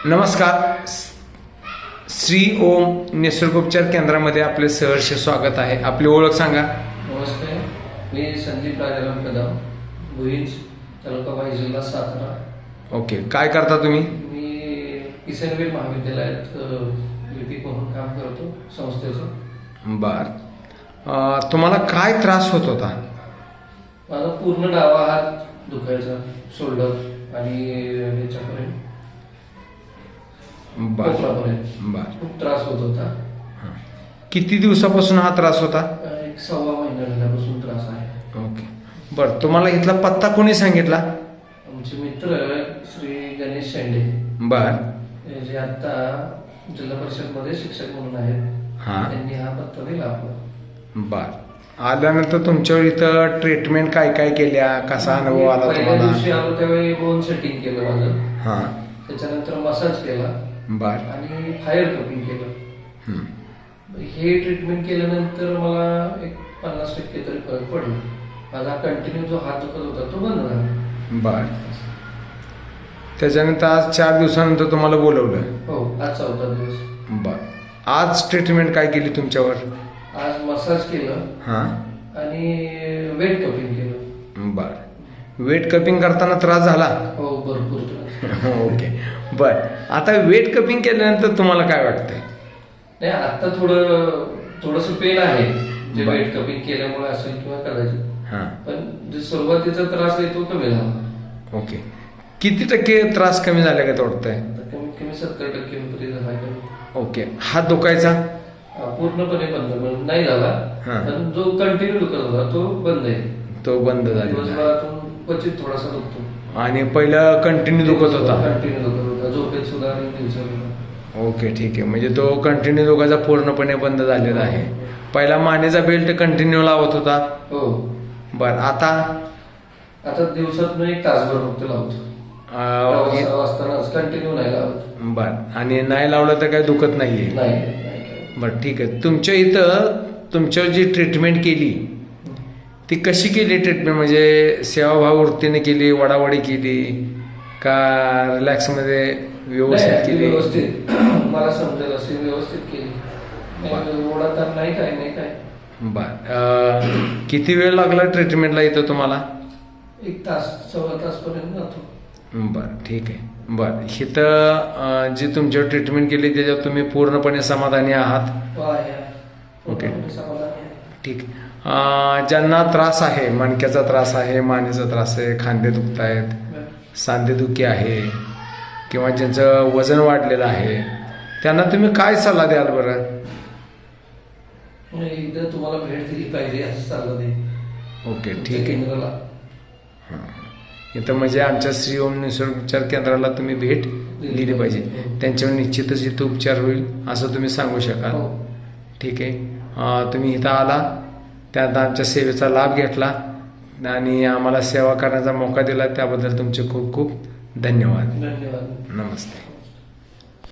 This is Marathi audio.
नमस्कार. श्री ओम निसर्गोपचार केंद्रामध्ये आपले सहर्ष स्वागत आहे. आपली ओळख सांगा. नमस्ते, मी संदीप राजाराम कदम, भुईंज, तालुका वाई, जिल्हा सातारा. ओके, काय करता तुम्ही? मी किसनवीर महाविद्यालयात लिपिक म्हणून काम करतो संस्थेचं. बर, तुम्हाला काय त्रास होत होता? माझा पूर्ण डावा हात दुखायचा, शोल्डर आणि ह्याच्यापर्यंत बर पोटापर्यंत बर. खूप त्रास होत होता. किती दिवसापासून हा त्रास होता? एक 6 महिना झाल्यापासून त्रास आहे. ओके, बर. तुम्हाला इथला पत्ता कोणी सांगितला? आमचे मित्र श्री गणेश शेंडे, बर. जे आता जिल्हा परिषद मध्ये शिक्षक म्हणून आहेत, हा, त्यांनी हा पत्ता दिला आपला. बर. आल्यानंतर तुमच्यावर इथं ट्रीटमेंट काय काय केल्या, कसा अनुभव आला पहिल्या तुम्हाला? दिवशी आलो त्यावेळी बोन सेटिंग केलं माझं, हा, त्याच्यानंतर मसाज केला बर. आणि फायर कपिंग केलं. हम्म. हे ट्रीटमेंट केल्यानंतर मला एक 50% तरी फरक पडला. माझा कंटिन्यू जो हात दुखत होता तो बंद झाला. बर. त्याच्यानंतर आज 4 दिवसानंतर तुम्हाला बोलवलं. हो, आज 4था दिवस. बर. आज ट्रीटमेंट काय केली तुमच्यावर? आज मसाज केलं हा, आणि वेट कपिंग केलं. बर. वेट कपिंग करताना त्रास झाला? हो, भरपूर त्रास. ओके, बर. आता वेट कपिंग केल्यानंतर तुम्हाला काय वाटतंय? नाही, आता थोडस पेन आहे, जे बरं. वेट कपिंग केल्यामुळे असेल किंवा कदाचित, हा, पण जे सुरुवातीचा त्रास आहे तो कमी झाला. ओके. किती टक्के त्रास कमी झाले का वाटतंय? आता कमीत कमी 70% तरी झाला कमी. ओके. हात दुखायचा? पूर्णपणे बंद म्हणजे नाही झाला, हा. पण जो कंटिन्यू दुखत होता तो बंद आहे. तो बंद झाला दिवसभरातून क्वचित थोडासा दुखतो. आणि पहिलं कंटिन्यू दुखत होता? कंटिन्यू दुखत होता, झोपेत सुद्धा आणि दिवसात. ओके, ठीक आहे. म्हणजे तो कंटिन्यू दुखायचा पूर्णपणे बंद झालेला आहे. पहिला मानेचा बेल्ट कंटिन्यू लावत होता? हो. बर. आता आता दिवसातून 1 तासभर फक्त लावतो. प्रवास असतानाच कंटिन्यू नाही लावत. बर. आणि नाही लावलं तर काही दुखत नाहीये? नाही. बरं, ठीक आहे. तुमच्या इथं तुमच्यावर जी ट्रीटमेंट केली ती कशी केली ट्रीटमेंट? म्हणजे सेवाभाव वृत्तीने केली, वडावडी केली का रिलॅक्समध्ये व्यवस्थित नाही, केली? व्यवस्थित मला समजेल अशी व्यवस्थित केली. ओढा तर नाही, काय. बर. किती वेळ लागला ट्रीटमेंटला इथं तुम्हाला? 1 तास, 1.25 तास पर्यंत जातो. बरं, ठीक आहे. बरं, इथं जी तुमच्यावर ट्रीटमेंट केली त्याच्यावर तुम्ही पूर्णपणे समाधानी आहात? ओके, ठीक आहे. ज्यांना त्रास आहे, मणक्याचा त्रास आहे, मानेचा त्रास आहे, खांदे दुखत आहेत, सांधेदुखी आहे, किंवा ज्यांचं वजन वाढलेलं आहे, त्यांना तुम्ही काय सल्ला द्याल बरं? एकदा तुम्हाला भेट दिली पाहिजे असं सल्ला दे. ओके, ठीक आहे. केंद्राला हां, इथं म्हणजे आमच्या श्री ओम निसर्गोपचार केंद्राला तुम्ही भेट दिली पाहिजे. त्यांच्यावर निश्चितच इथं उपचार होईल असं तुम्ही सांगू शकाल? हो. ठीक आहे. तुम्ही इथं आला, त्यात आमच्या सेवेचा लाभ घेतला आणि आम्हाला सेवा करण्याचा मौका दिला, त्याबद्दल तुमचे खूप खूप धन्यवाद. धन्यवाद. नमस्ते.